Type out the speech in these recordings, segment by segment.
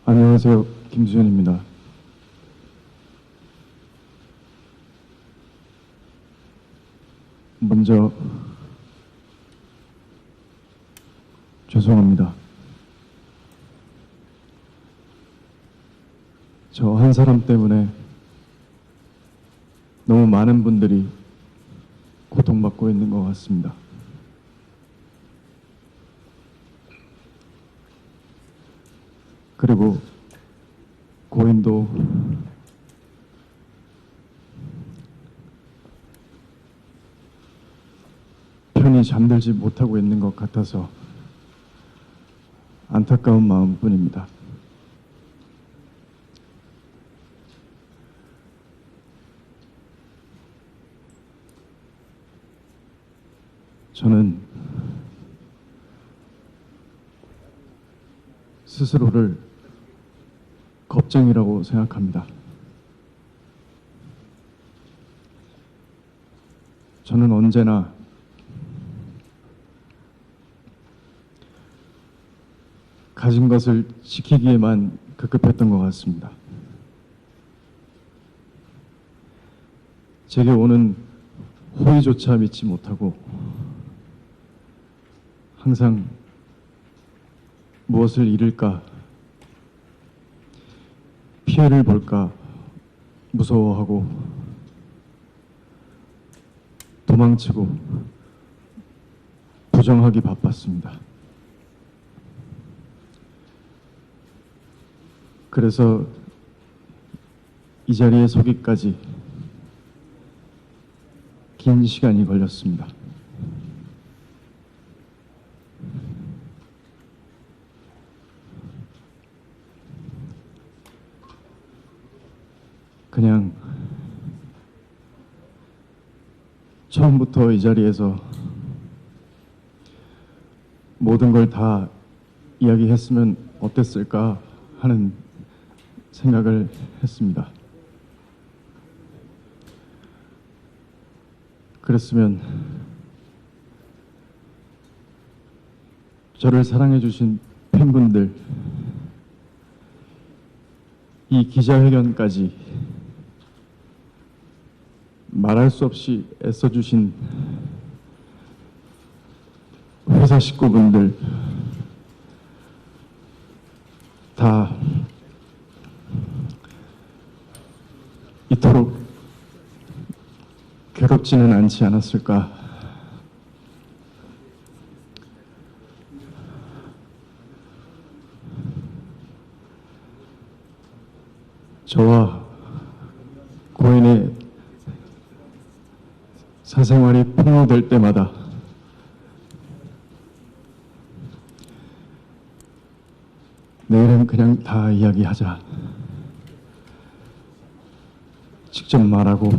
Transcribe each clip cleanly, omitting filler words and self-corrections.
안녕하세요. 김수현입니다. 먼저 죄송합니다. 저 한 사람 때문에 너무 많은 분들이 고통받고 있는 것 같습니다. 그리고 고인도 편히 잠들지 못하고 있는 것 같아서 안타까운 마음뿐입니다. 저는 스스로를 겁쟁이라고 생각합니다. 저는 언제나 가진 것을 지키기에만 급급했던 것 같습니다. 제게 오는 호의조차 믿지 못하고 항상 무엇을 잃을까, 피해를 볼까 무서워하고 도망치고 부정하기 바빴습니다. 그래서 이 자리에 서기까지 긴 시간이 걸렸습니다. 그냥 처음부터 이 자리에서 모든 걸 다 이야기했으면 어땠을까 하는 생각을 했습니다. 그랬으면 저를 사랑해주신 팬분들, 이 기자회견까지 말할 수 없이 애써주신 회사 식구분들 다 이토록 괴롭지는 않지 않았을까. 저와 고인의 사생활이 폭로될 때마다 내일은 그냥 다 이야기하자. 직접 말하고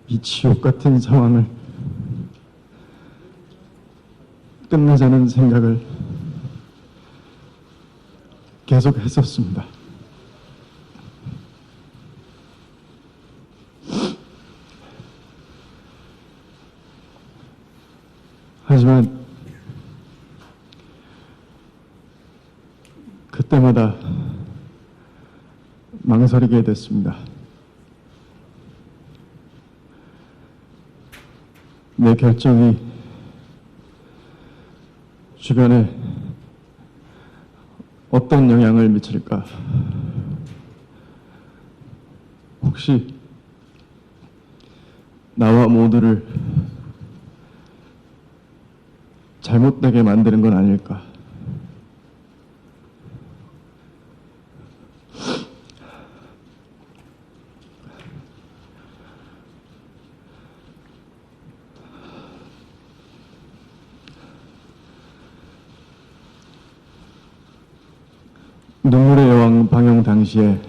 이 지옥 같은 상황을 끝내자는 생각을 계속 했었습니다. 하지만 그때마다 망설이게 됐습니다. 내 결정이 주변에 어떤 영향을 미칠까? 혹시 나와 모두를 잘못되게 만드는 건 아닐까? 눈물의 여왕 방영 당시에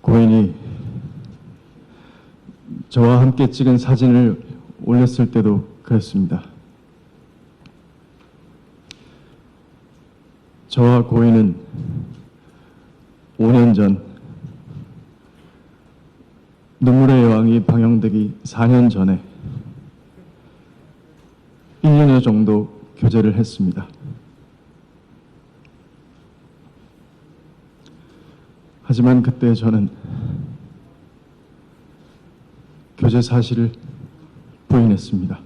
고인이 저와 함께 찍은 사진을 올렸을 때도 그랬습니다. 저와 고인은 5년 전 눈물의 여왕이 방영되기 4년 전에 1년여 정도 교제를 했습니다. 하지만 그때 저는 교제 사실을 부인했습니다.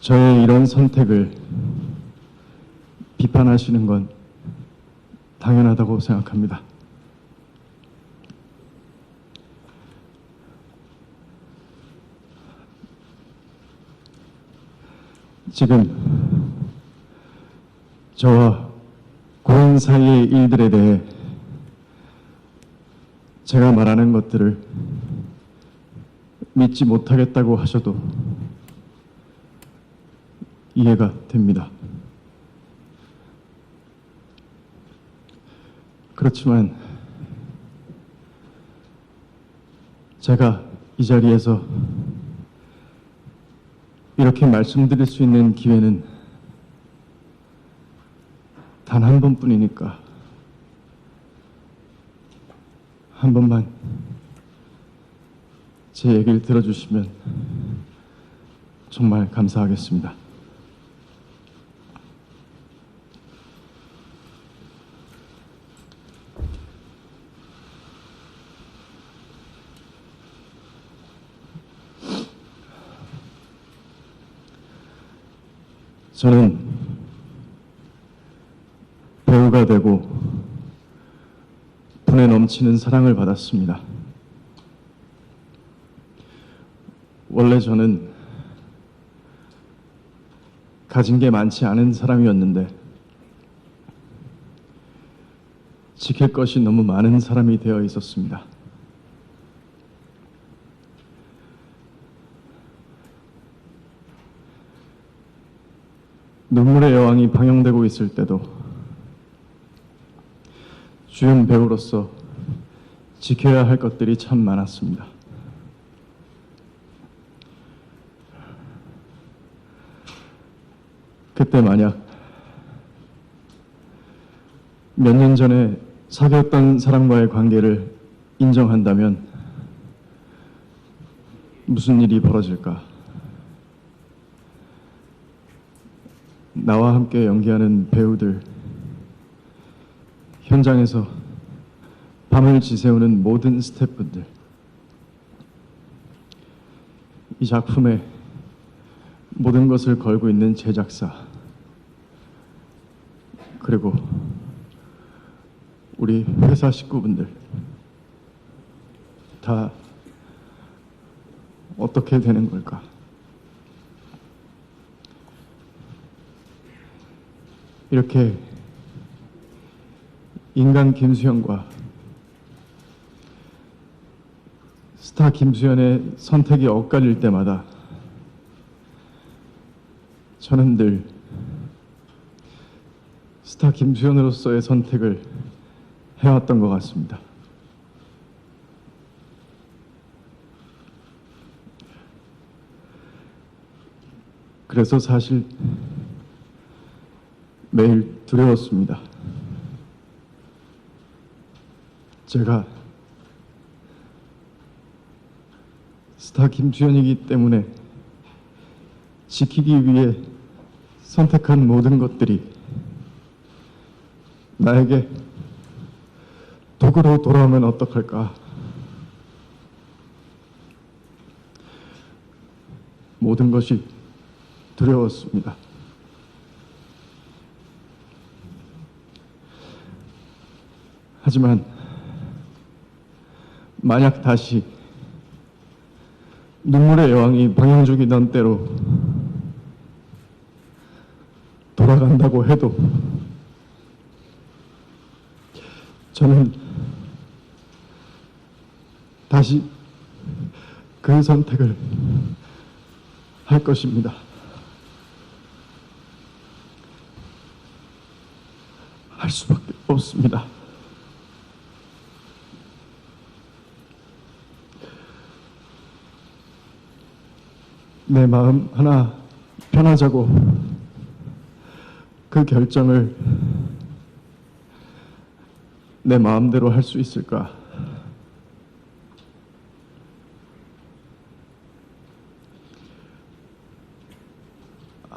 저의 이런 선택을 비판하시는 건 당연하다고 생각합니다. 지금 저와 고인 사이의 일들에 대해 제가 말하는 것들을 믿지 못하겠다고 하셔도 이해가 됩니다. 그렇지만 제가 이 자리에서 이렇게 말씀드릴 수 있는 기회는 단 한 번뿐이니까 한 번만 제 얘기를 들어주시면 정말 감사하겠습니다. 저는 배우가 되고 분에 넘치는 사랑을 받았습니다. 원래 저는 가진 게 많지 않은 사람이었는데 지킬 것이 너무 많은 사람이 되어 있었습니다. 눈물의 여왕이 방영되고 있을 때도 주연 배우로서 지켜야 할 것들이 참 많았습니다. 그때 만약 몇 년 전에 사귀었던 사람과의 관계를 인정한다면 무슨 일이 벌어질까? 나와 함께 연기하는 배우들, 현장에서 밤을 지새우는 모든 스태프분들, 이 작품에 모든 것을 걸고 있는 제작사, 그리고 우리 회사 식구분들 다 어떻게 되는 걸까? 이렇게 인간 김수현과 스타 김수현의 선택이 엇갈릴 때마다 저는 늘 스타 김수현으로서의 선택을 해왔던 것 같습니다. 그래서 사실 매일 두려웠습니다. 제가 스타 김수현이기 때문에 지키기 위해 선택한 모든 것들이 나에게 도구로 돌아오면 어떡할까? 모든 것이 두려웠습니다. 하지만 만약 다시 눈물의 여왕이 방영중이던 때로 돌아간다고 해도 저는 다시 그 선택을 할 것입니다. 할 수밖에 없습니다. 내 마음 하나 편하자고 그 결정을 내 마음대로 할 수 있을까?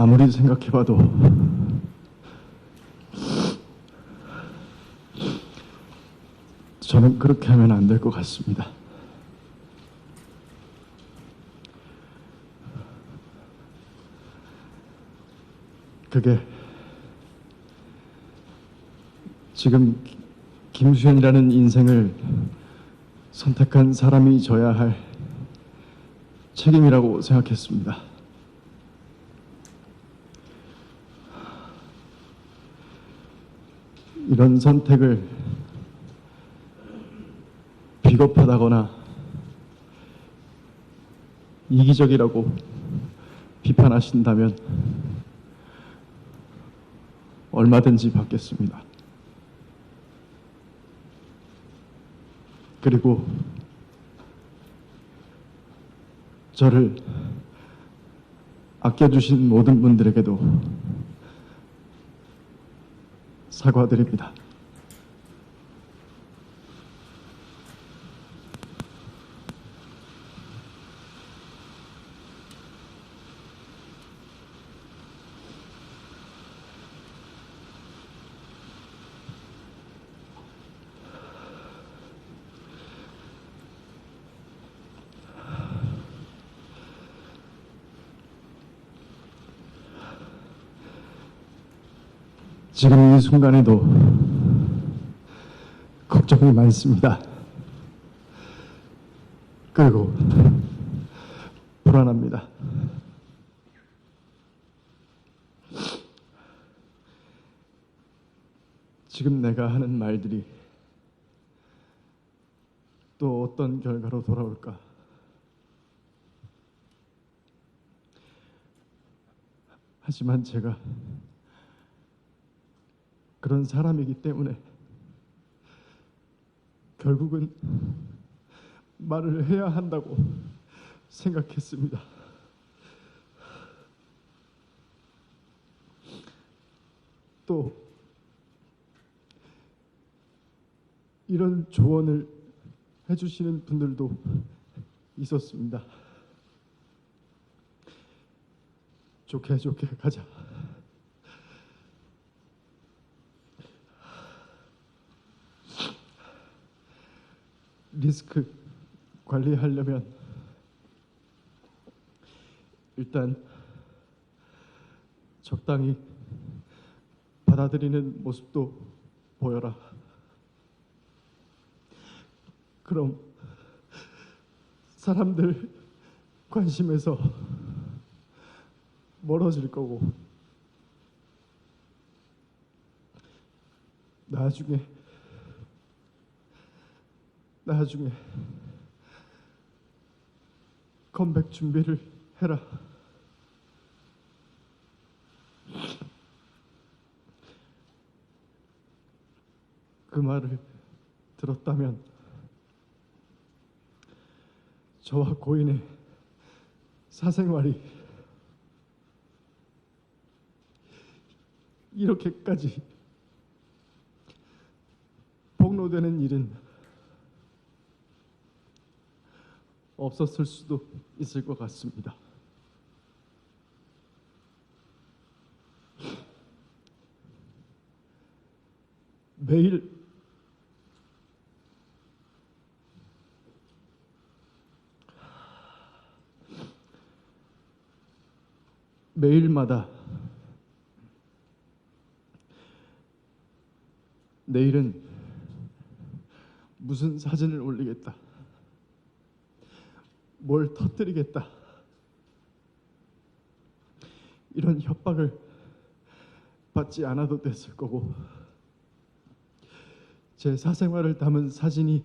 아무리 생각해봐도 저는 그렇게 하면 안 될 것 같습니다. 그게 지금 김수현이라는 인생을 선택한 사람이 져야 할 책임이라고 생각했습니다. 이런 선택을 비겁하다거나 이기적이라고 비판하신다면 얼마든지 받겠습니다. 그리고 저를 아껴주신 모든 분들에게도 사과드립니다. 지금 이 순간에도 걱정이 많습니다. 그리고 불안합니다. 지금 내가 하는 말들이 또 어떤 결과로 돌아올까? 하지만 제가 그런 사람이기 때문에 결국은 말을 해야 한다고 생각했습니다. 또 이런 조언을 해주시는 분들도 있었습니다. 좋게 좋게 가자. 리스크 관리하려면 일단 적당히 받아들이는 모습도 보여라. 그럼 사람들 관심에서 멀어질 거고 나중에 컴백 준비를 해라. 그 말을 들었다면 저와 고인의 사생활이 이렇게까지 폭로되는 일은 없었을 수도 있을 것 같습니다. 매일마다 내일은 무슨 사진을 올리겠다, 뭘 터뜨리겠다, 이런 협박을 받지 않아도 됐을 거고 제 사생활을 담은 사진이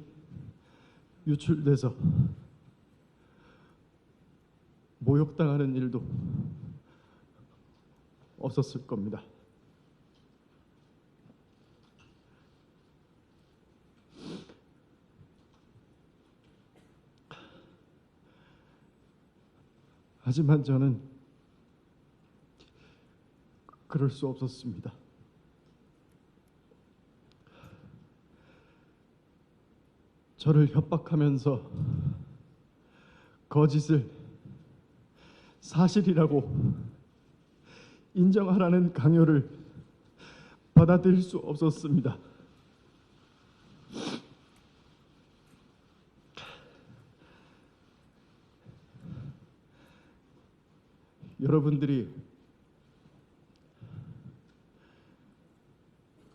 유출돼서 모욕당하는 일도 없었을 겁니다. 하지만 저는 그럴 수 없었습니다. 저를 협박하면서 거짓을 사실이라고 인정하라는 강요를 받아들일 수 없었습니다. 여러분들이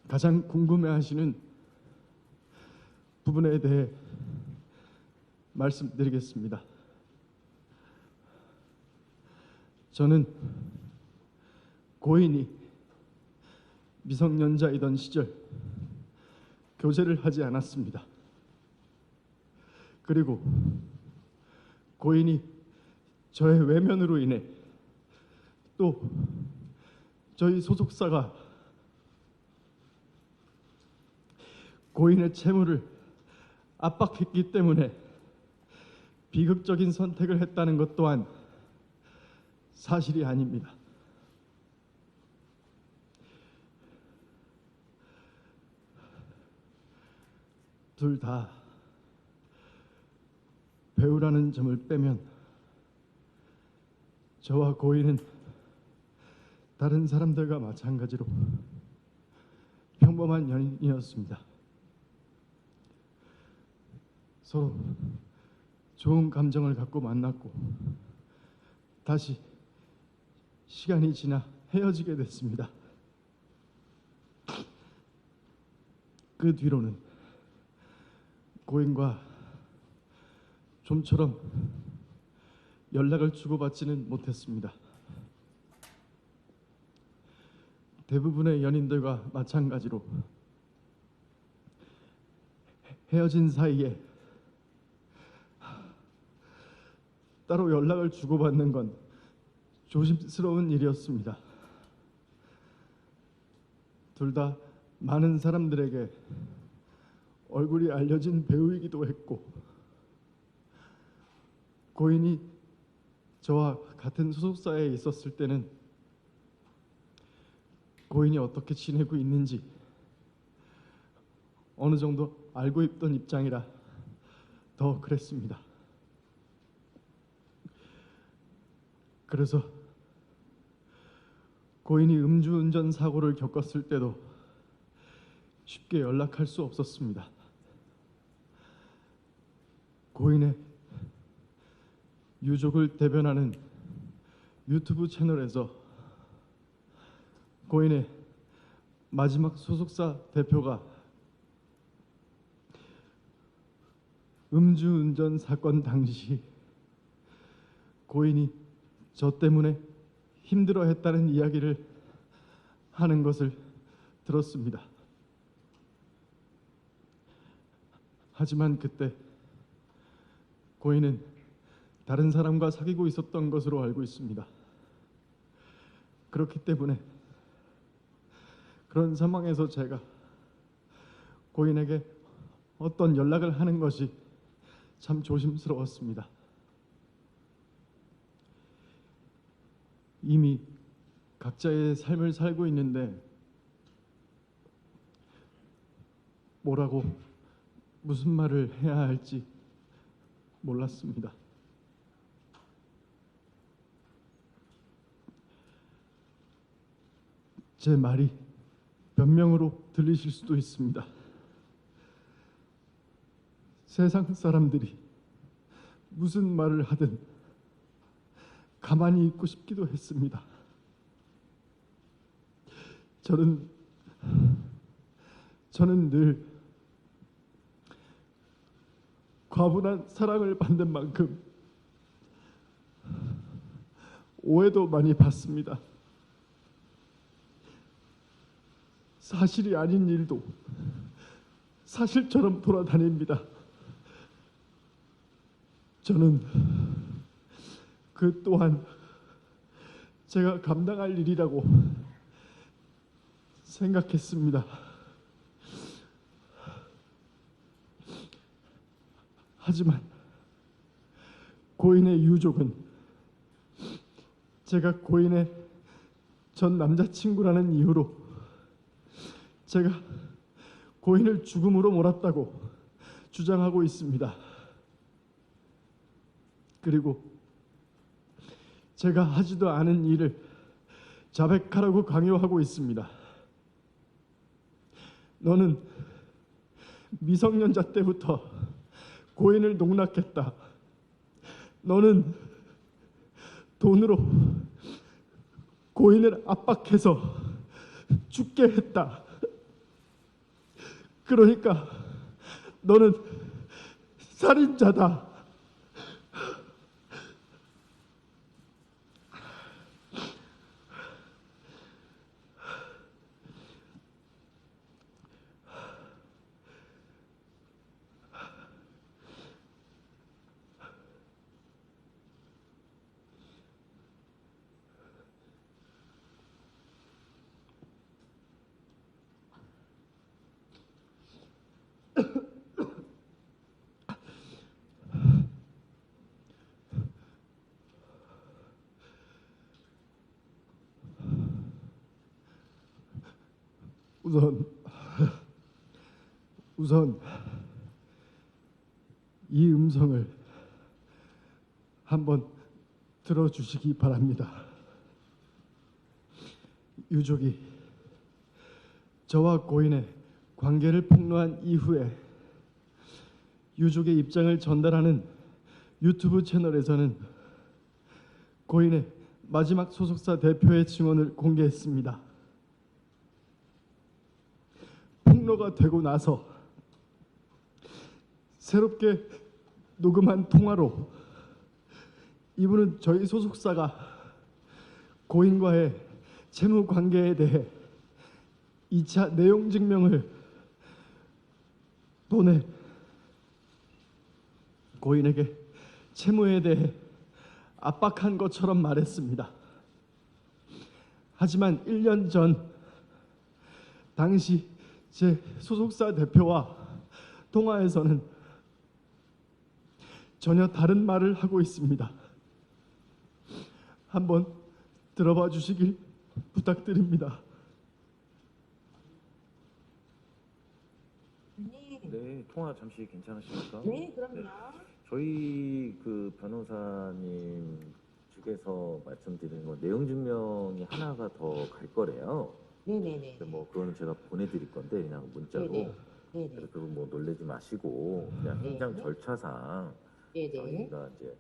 가장 궁금해하시는 부분에 대해 말씀드리겠습니다. 저는 고인이 미성년자이던 시절 교제를 하지 않았습니다. 그리고 고인이 저의 외면으로 인해 또 저희 소속사가 고인의 채무를 압박했기 때문에 비극적인 선택을 했다는 것 또한 사실이 아닙니다. 둘 다 배우라는 점을 빼면 저와 고인은 다른 사람들과 마찬가지로 평범한 연인이었습니다. 서로 좋은 감정을 갖고 만났고 다시 시간이 지나 헤어지게 됐습니다. 그 뒤로는 고인과 좀처럼 연락을 주고받지는 못했습니다. 대부분의 연인들과 마찬가지로 헤어진 사이에 따로 연락을 주고받는 건 조심스러운 일이었습니다. 둘 다 많은 사람들에게 얼굴이 알려진 배우이기도 했고 고인이 저와 같은 소속사에 있었을 때는 고인이 어떻게 지내고 있는지 어느 정도 알고 있던 입장이라 더 그랬습니다. 그래서 고인이 음주운전 사고를 겪었을 때도 쉽게 연락할 수 없었습니다. 고인의 유족을 대변하는 유튜브 채널에서 고인의 마지막 소속사 대표가 음주운전 사건 당시 고인이 저 때문에 힘들어했다는 이야기를 하는 것을 들었습니다. 하지만 그때 고인은 다른 사람과 사귀고 있었던 것으로 알고 있습니다. 그렇기 때문에 그런 상황에서 제가 고인에게 어떤 연락을 하는 것이 참 조심스러웠습니다. 이미 각자의 삶을 살고 있는데 뭐라고 무슨 말을 해야 할지 몰랐습니다. 제 말이 변명으로 들리실 수도 있습니다. 세상 사람들이 무슨 말을 하든 가만히 있고 싶기도 했습니다. 저는 늘 과분한 사랑을 받는 만큼 오해도 많이 받습니다. 사실이 아닌 일도 사실처럼 돌아다닙니다. 저는 그 또한 제가 감당할 일이라고 생각했습니다. 하지만 고인의 유족은 제가 고인의 전 남자친구라는 이유로 제가 고인을 죽음으로 몰았다고 주장하고 있습니다. 그리고 제가 하지도 않은 일을 자백하라고 강요하고 있습니다. 너는 미성년자 때부터 고인을 농락했다. 너는 돈으로 고인을 압박해서 죽게 했다. 그러니까 너는 살인자다. 우선 이 음성을 한번 들어주시기 바랍니다. 유족이 저와 고인의 관계를 폭로한 이후에 유족의 입장을 전달하는 유튜브 채널에서는 고인의 마지막 소속사 대표의 증언을 공개했습니다. 폭로가 되고 나서 새롭게 녹음한 통화로 이분은 저희 소속사가 고인과의 채무 관계에 대해 2차 내용 증명을 보내 고인에게 채무에 대해 압박한 것처럼 말했습니다. 하지만 1년 전 당시 제 소속사 대표와 통화에서는 전혀 다른 말을 하고 있습니다. 한번 들어봐 주시길 부탁드립니다. 네, 통화 잠시 괜찮으십니까? 네, 그럼요. 저희 그 변호사님 측에서 말씀드리는 건 내용 증명이 하나가 더 갈 거래요. 네네네. 근데 뭐 그거는 제가 보내드릴 건데 그냥 문자로. 네네. 네네. 그래서 그거 뭐 놀라지 마시고 그냥 행정 네. 절차상 네네. 저희가 이제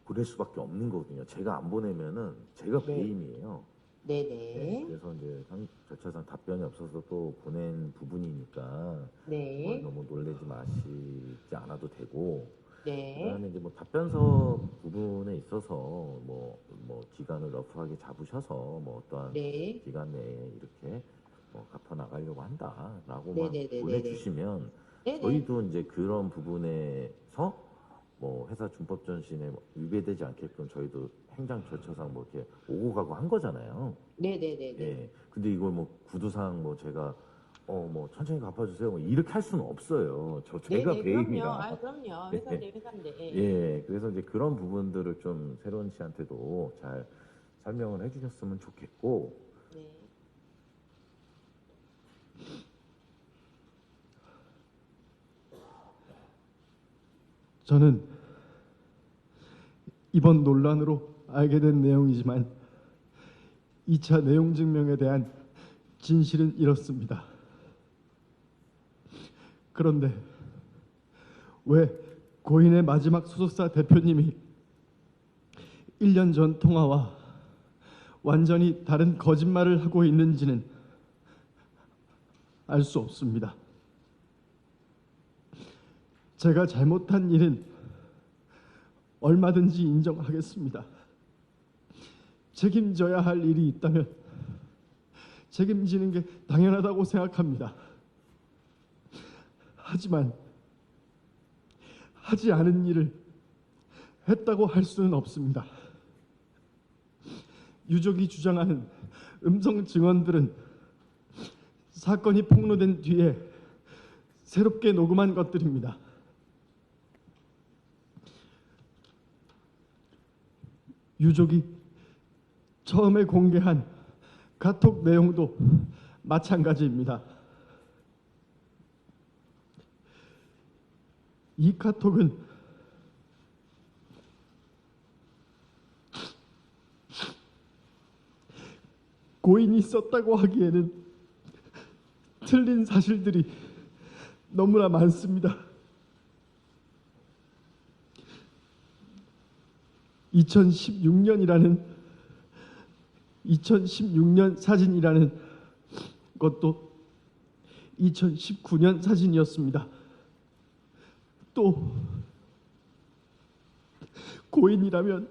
보낼 수밖에 없는 거거든요. 제가 안 보내면은 제가 네. 배임이에요. 네네. 그래서 이제 절차상 답변이 없어서 또 보낸 부분이니까 네. 너무 놀라지 마시지 않아도 되고, 네. 그다음에 이제 뭐 답변서 부분에 있어서 뭐 기간을 러프하게 잡으셔서 뭐 어떠한 네. 기간 내에 이렇게 뭐 갚아 나가려고 한다라고만 네네네네네. 보내주시면 네네. 저희도 이제 그런 부분에서 뭐 회사 준법 전신에 위배되지 않게끔 저희도 행정 절차상 뭐 이렇게 오고 가고 한 거잖아요. 네네네네. 예. 근데 이걸 뭐 구두상 뭐 제가 뭐 천천히 갚아주세요 뭐 이렇게 할 수는 없어요. 제가 네네, 배임이라. 그럼요. 예. 회사인데 회사인데. 예. 그래서 이제 그런 부분들을 좀 새로운 씨한테도 잘 설명을 해주셨으면 좋겠고. 네. 저는 이번 논란으로 알게 된 내용이지만 2차 내용 증명에 대한 진실은 이렇습니다. 그런데 왜 고인의 마지막 소속사 대표님이 1년 전 통화와 완전히 다른 거짓말을 하고 있는지는 알 수 없습니다. 제가 잘못한 일은 얼마든지 인정하겠습니다. 책임져야 할 일이 있다면 책임지는 게 당연하다고 생각합니다. 하지만 하지 않은 일을 했다고 할 수는 없습니다. 유족이 주장하는 음성 증언들은 사건이 폭로된 뒤에 새롭게 녹음한 것들입니다. 유족이 처음에 공개한 카톡 내용도 마찬가지입니다. 이 카톡은 고인이 썼다고 하기에는 틀린 사실들이 너무나 많습니다. 2016년 사진이라는 것도 2019년 사진이었습니다. 또 고인이라면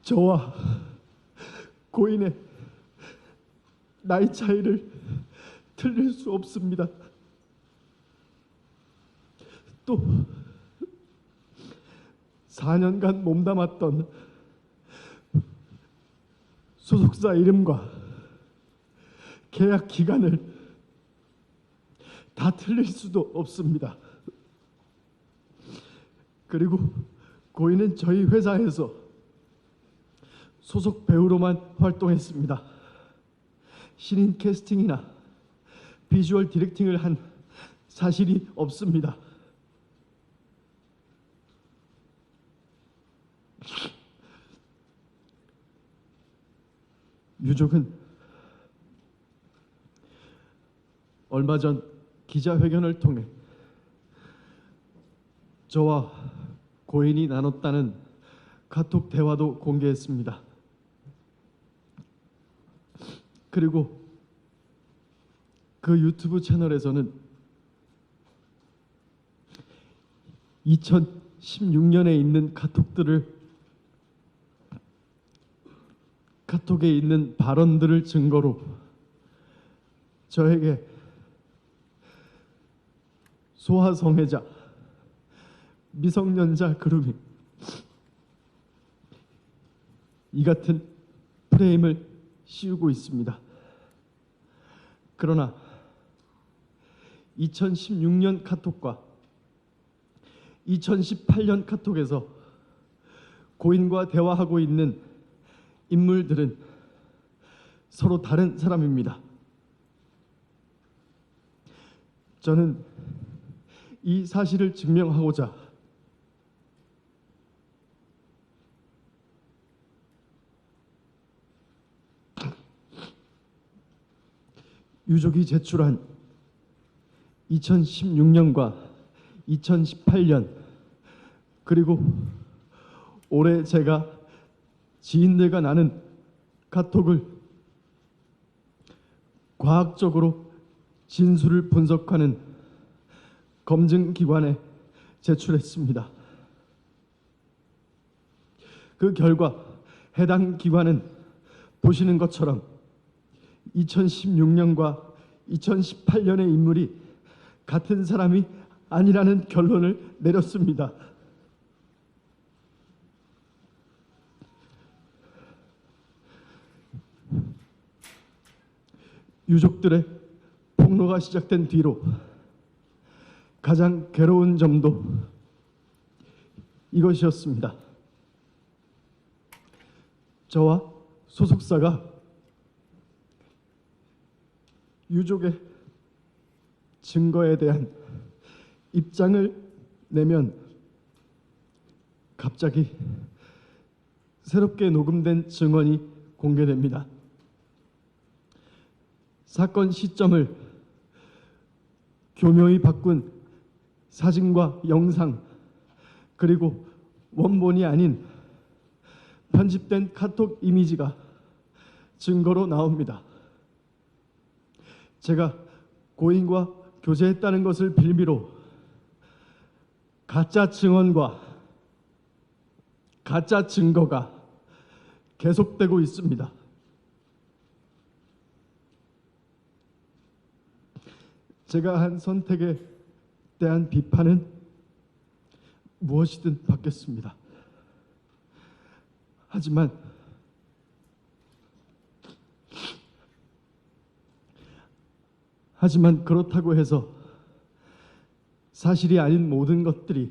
저와 고인의 나이 차이를 틀릴 수 없습니다. 또 4년간 몸담았던 소속사 이름과 계약 기간을 다 틀릴 수도 없습니다. 그리고 고인은 저희 회사에서 소속 배우로만 활동했습니다. 신인 캐스팅이나 비주얼 디렉팅을 한 사실이 없습니다. 유족은 얼마 전 기자회견을 통해 저와 고인이 나눴다는 카톡 대화도 공개했습니다. 그리고 그 유튜브 채널에서는 2016년에 있는 카톡에 있는 발언들을 증거로 저에게 소아성애자, 미성년자 그루밍 이 같은 프레임을 씌우고 있습니다. 그러나 2016년 카톡과 2018년 카톡에서 고인과 대화하고 있는 인물들은 서로 다른 사람입니다. 저는 이 사실을 증명하고자 유족이 제출한 2016년과 2018년 그리고 올해 제가 지인들과 나눈 카톡을 과학적으로 진술을 분석하는 검증기관에 제출했습니다. 그 결과 해당 기관은 보시는 것처럼 2016년과 2018년의 인물이 같은 사람이 아니라는 결론을 내렸습니다. 유족들의 폭로가 시작된 뒤로 가장 괴로운 점도 이것이었습니다. 저와 소속사가 유족의 증거에 대한 입장을 내면 갑자기 새롭게 녹음된 증언이 공개됩니다. 사건 시점을 교묘히 바꾼 사진과 영상 그리고 원본이 아닌 편집된 카톡 이미지가 증거로 나옵니다. 제가 고인과 교제했다는 것을 빌미로 가짜 증언과 가짜 증거가 계속되고 있습니다. 제가 한 선택에 대한 비판은 무엇이든 받겠습니다. 하지만 그렇다고 해서 사실이 아닌 모든 것들이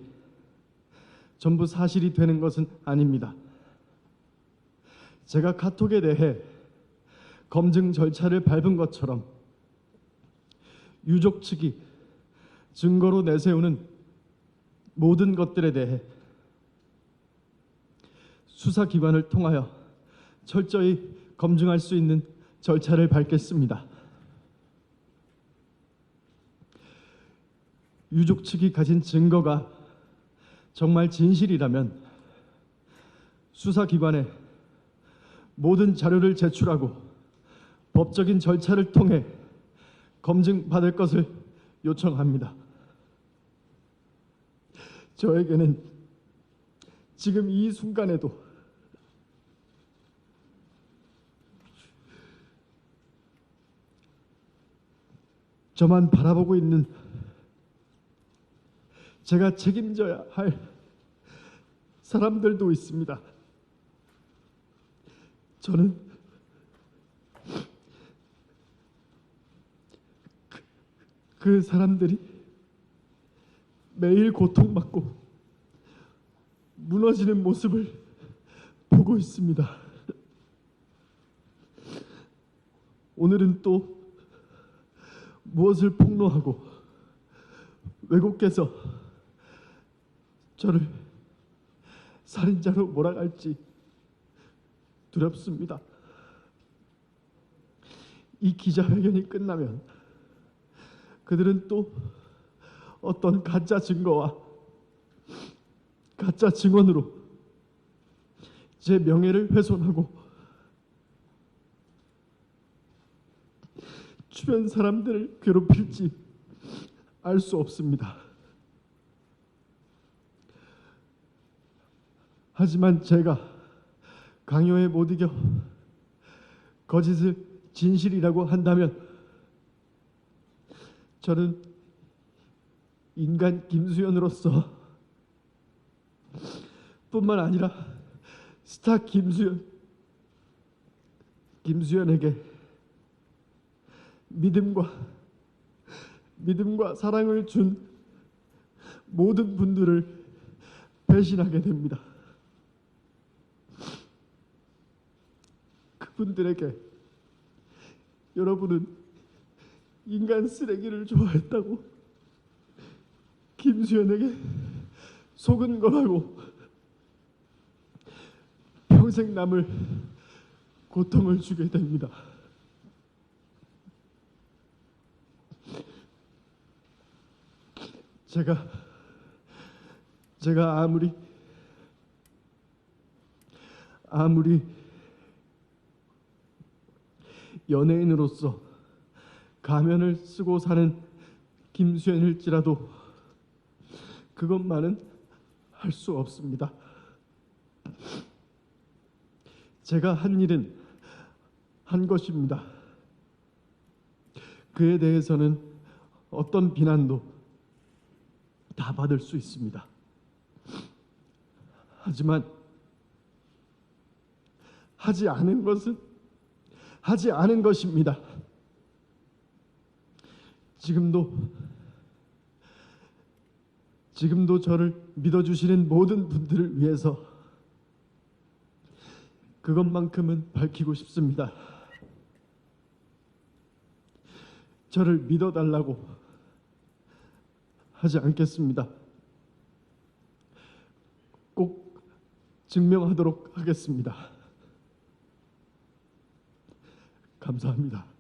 전부 사실이 되는 것은 아닙니다. 제가 카톡에 대해 검증 절차를 밟은 것처럼 유족 측이 증거로 내세우는 모든 것들에 대해 수사기관을 통하여 철저히 검증할 수 있는 절차를 밟겠습니다. 유족 측이 가진 증거가 정말 진실이라면 수사기관에 모든 자료를 제출하고 법적인 절차를 통해 검증받을 것을 요청합니다. 저에게는 지금 이 순간에도 저만 바라보고 있는 제가 책임져야 할 사람들도 있습니다. 저는 그 사람들이 매일 고통받고 무너지는 모습을 보고 있습니다. 오늘은 또 무엇을 폭로하고 왜곡해서 저를 살인자로 몰아갈지 두렵습니다. 이 기자회견이 끝나면 그들은 또 어떤 가짜 증거와 가짜 증언으로 제 명예를 훼손하고 주변 사람들을 괴롭힐지 알 수 없습니다. 하지만 제가 강요에 못 이겨 거짓을 진실이라고 한다면 저는 인간 김수현으로서 뿐만 아니라 스타 김수현에게 믿음과 사랑을 준 모든 분들을 배신하게 됩니다. 그분들에게 여러분은 인간 쓰레기를 좋아했다고 김수현에게 속은 거라고 평생 남을 고통을 주게 됩니다. 제가 아무리 연예인으로서 가면을 쓰고 사는 김수현일지라도 그것만은 할 수 없습니다. 제가 한 일은 한 것입니다. 그에 대해서는 어떤 비난도 다 받을 수 있습니다. 하지만 하지 않은 것은 하지 않은 것입니다. 지금도 저를 믿어주시는 모든 분들을 위해서 그것만큼은 밝히고 싶습니다. 저를 믿어달라고 하지 않겠습니다. 꼭 증명하도록 하겠습니다. 감사합니다.